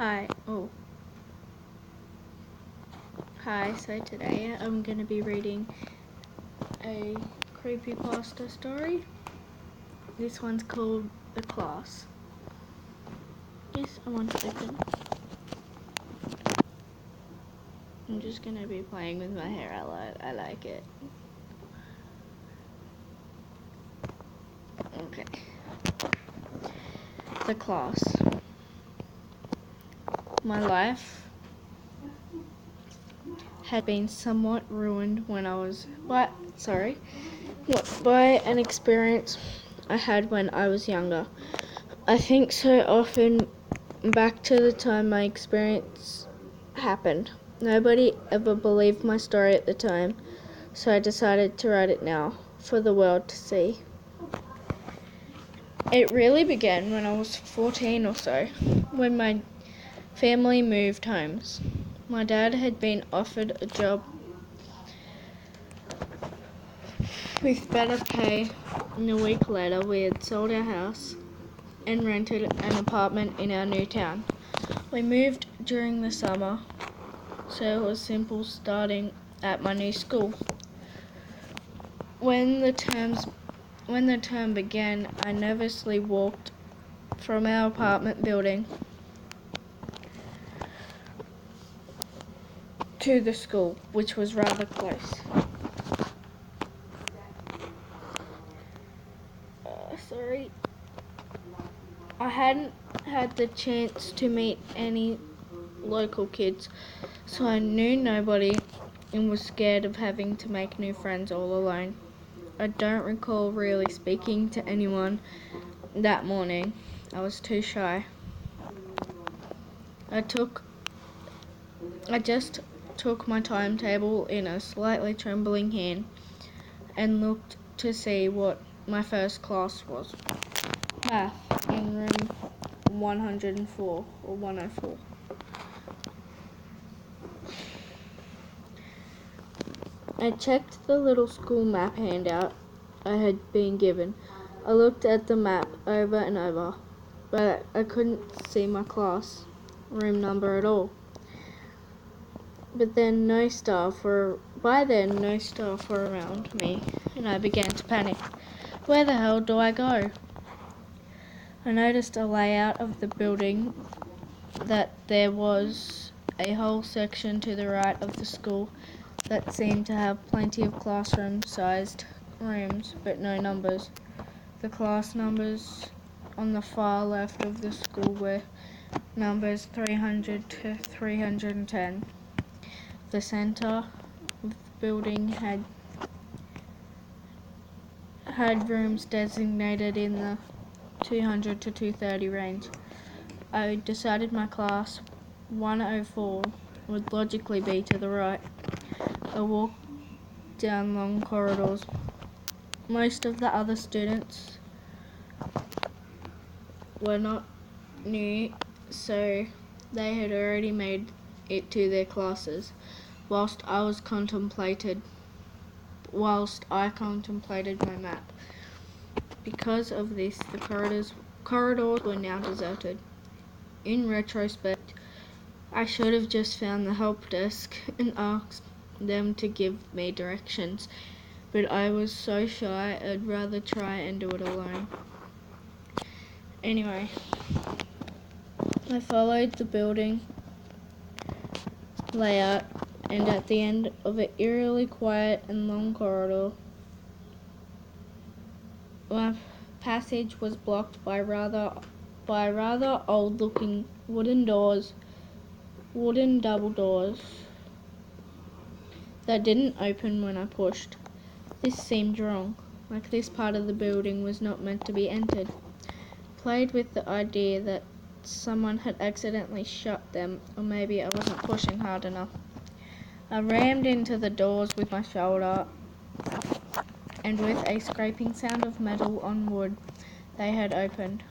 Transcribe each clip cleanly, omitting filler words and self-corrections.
Hi. Oh. Hi, so today I'm going to be reading a creepypasta story. This one's called The Class. Just one second. I'm just going to be playing with my hair. I like it. Okay. The Class. My life had been somewhat ruined when I was by an experience I had when I was younger. I think so often back to the time my experience happened. Nobody ever believed my story at the time, so I decided to write it now for the world to see. It really began when I was 14 or so, when my family moved homes. My dad had been offered a job with better pay, and a week later we had sold our house and rented an apartment in our new town. We moved during the summer, so it was simple starting at my new school. When the term began, I nervously walked from our apartment building to the school, which was rather close. I hadn't had the chance to meet any local kids, so I knew nobody and was scared of having to make new friends all alone. I don't recall really speaking to anyone that morning. I was too shy. I just took my timetable in a slightly trembling hand and looked to see what my first class was. Math in room 104 or 104. I checked the little school map handout I had been given. I looked at the map over and over, but I couldn't see my class room number at all. By then no staff were around me, and I began to panic. Where the hell do I go? I noticed a layout of the building that there was a whole section to the right of the school that seemed to have plenty of classroom-sized rooms, but no numbers. The class numbers on the far left of the school were numbers 300 to 310. The center of the building had rooms designated in the 200 to 230 range. I decided my class 104 would logically be to the right. I walked down long corridors. Most of the other students were not new, so they had already made it to their classes, whilst I contemplated my map. Because of this, the corridors were now deserted. In retrospect, I should have just found the help desk and asked them to give me directions, but I was so shy I'd rather try and do it alone. Anyway, I followed the building layout, and at the end of an eerily quiet and long corridor, my passage was blocked by rather old-looking wooden double doors that didn't open when I pushed. This seemed wrong, like this part of the building was not meant to be entered. Played with the idea that someone had accidentally shut them, or maybe I wasn't pushing hard enough. I rammed into the doors with my shoulder, and with a scraping sound of metal on wood, they had opened.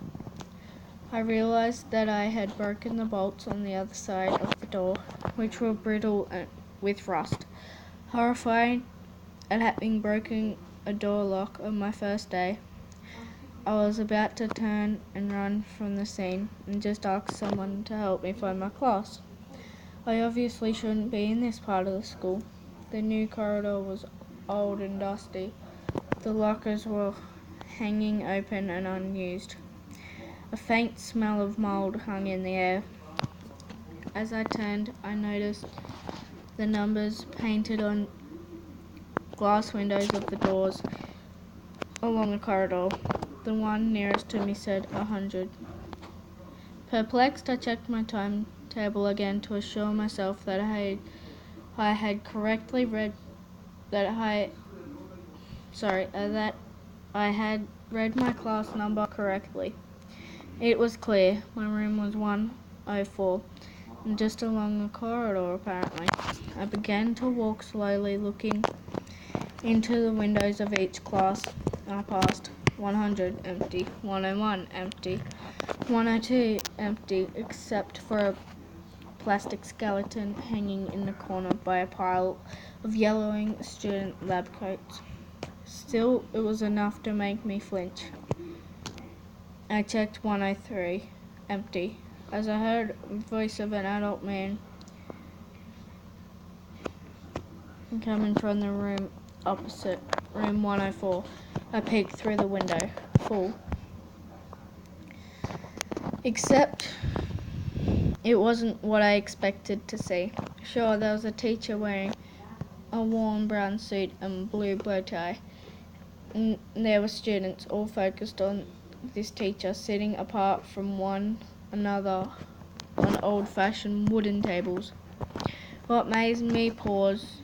I realized that I had broken the bolts on the other side of the door, which were brittle with rust. Horrified at having broken a door lock on my first day, I was about to turn and run from the scene and just ask someone to help me find my class. I obviously shouldn't be in this part of the school. The new corridor was old and dusty. The lockers were hanging open and unused. A faint smell of mould hung in the air. As I turned, I noticed the numbers painted on glass windows of the doors along the corridor. The one nearest to me said 100. Perplexed, I checked my timetable again to assure myself that I had correctly read that I had read my class number correctly. It was clear. My room was 104, and just along the corridor apparently. I began to walk slowly, looking into the windows of each class. I passed 100 empty, 101 empty, 102 empty, except for a plastic skeleton hanging in the corner by a pile of yellowing student lab coats. Still, it was enough to make me flinch. I checked 103, empty, as I heard the voice of an adult man coming from the room opposite, room 104. I peeked through the window, full. Except it wasn't what I expected to see. Sure, there was a teacher wearing a warm brown suit and blue bow tie. And there were students all focused on this teacher, sitting apart from one another on old-fashioned wooden tables. What made me pause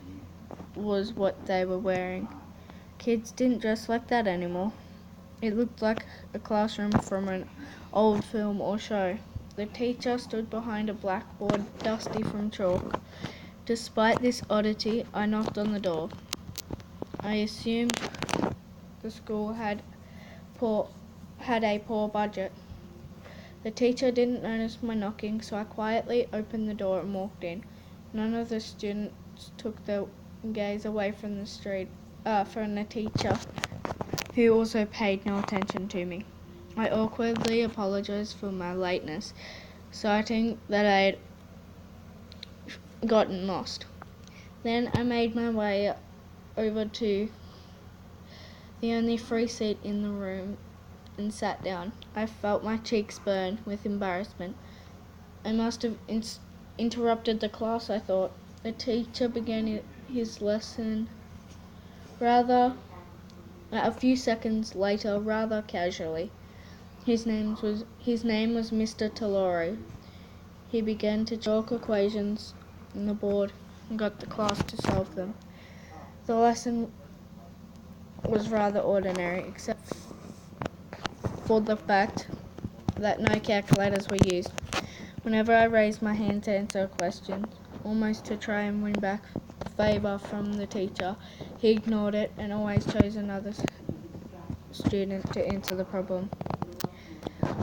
was what they were wearing. Kids didn't dress like that anymore. It looked like a classroom from an old film or show. The teacher stood behind a blackboard dusty from chalk. Despite this oddity, I knocked on the door. I assumed the school had a poor budget. The teacher didn't notice my knocking, so I quietly opened the door and walked in. None of the students took their gaze away from the teacher, who also paid no attention to me. I awkwardly apologized for my lateness, citing that I had gotten lost. Then I made my way over to the only free seat in the room and sat down. I felt my cheeks burn with embarrassment. I must have interrupted the class, I thought. The teacher began his lesson a few seconds later, rather casually. His name was Mr. Talori. He began to chalk equations on the board and got the class to solve them. The lesson was rather ordinary, except for the fact that no calculators were used. Whenever I raised my hand to answer a question, almost to try and win back favour from the teacher, he ignored it and always chose another student to answer the problem.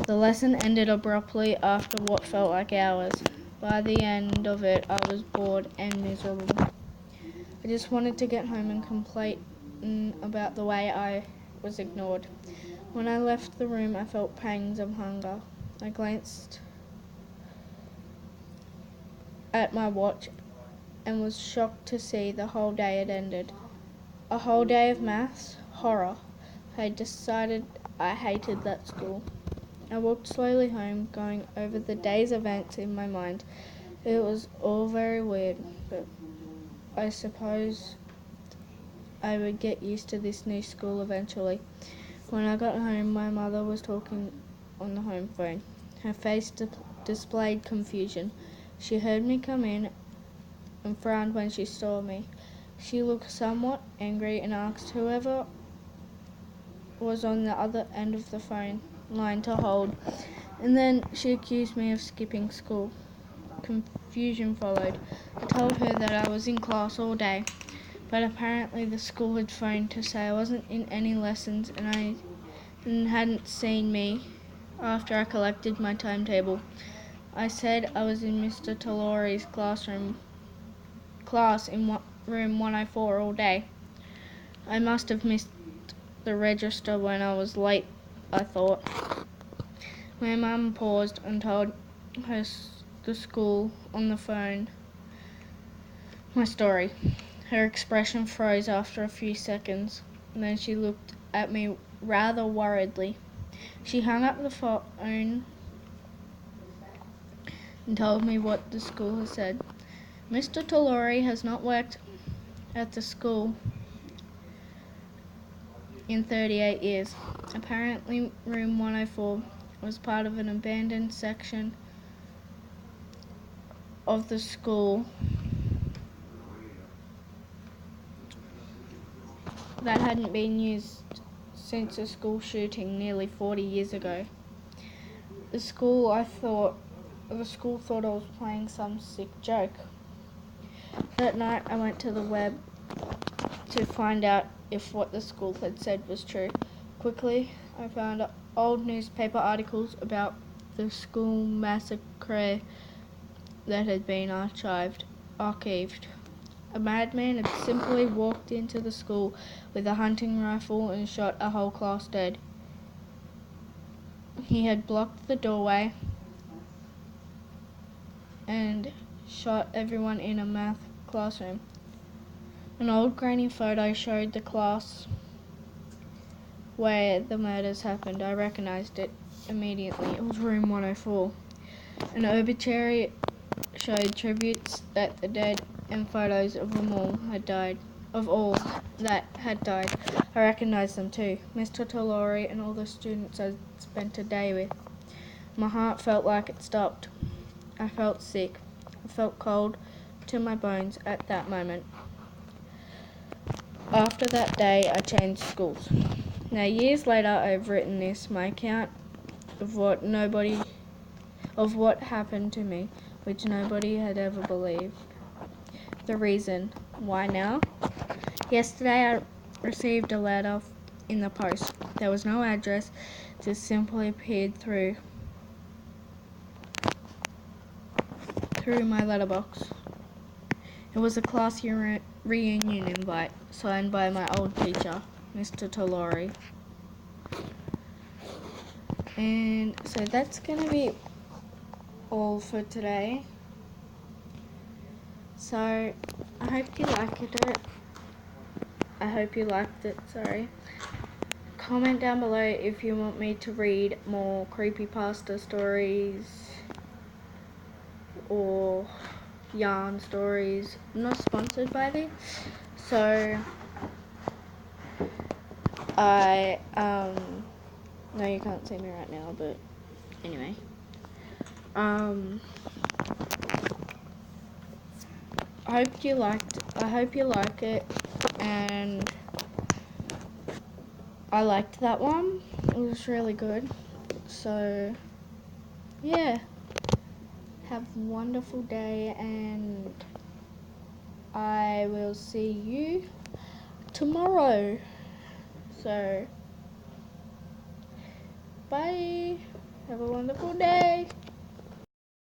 The lesson ended abruptly after what felt like hours. By the end of it, I was bored and miserable. I just wanted to get home and complain about the way I was ignored. When I left the room, I felt pangs of hunger. I glanced at my watch and was shocked to see the whole day had ended. A whole day of maths? Horror. I decided I hated that school. I walked slowly home, going over the day's events in my mind. It was all very weird, but I suppose I would get used to this new school eventually. When I got home, my mother was talking on the home phone. Her face displayed confusion. She heard me come in and frowned when she saw me. She looked somewhat angry and asked whoever was on the other end of the phone line to hold, and then she accused me of skipping school. Confusion followed. I told her that I was in class all day, but apparently the school had phoned to say I wasn't in any lessons and hadn't seen me after I collected my timetable. I said I was in Mr. Talori's class in room 104 all day. I must have missed the register when I was late I thought. My mum paused and told the school on the phone my story. Her expression froze after a few seconds, and then she looked at me rather worriedly. She hung up the phone and told me what the school had said. Mr. Talori has not worked at the school in 38 years. Apparently, room 104 was part of an abandoned section of the school that hadn't been used since a school shooting nearly 40 years ago. The school thought I was playing some sick joke. That night I went to the web to find out if what the school had said was true. Quickly, I found old newspaper articles about the school massacre that had been archived. A madman had simply walked into the school with a hunting rifle and shot a whole class dead. He had blocked the doorway and shot everyone in a math classroom. An old grainy photo showed the class where the murders happened. I recognized it immediately. It was room 104. An obituary showed tributes that the dead and photos of all that had died. I recognized them too. Mr. Talori and all the students I'd spent a day with. My heart felt like it stopped. I felt sick. I felt cold to my bones at that moment. After that day, I changed schools. Now, years later, I've written this, my account of what happened to me, which nobody had ever believed. The reason why now? Yesterday, I received a letter in the post. There was no address, just simply appeared through my letterbox. It was a class reunion invite, signed by my old teacher, Mr. Talori. And so that's going to be all for today. So I hope you liked it. Comment down below if you want me to read more creepypasta stories or yarn stories. I'm not sponsored by these, so I no, you can't see me right now, but anyway, I hope you like it, and I liked that one. It was really good. So yeah, have a wonderful day, and I will see you tomorrow. So bye. Have a wonderful day.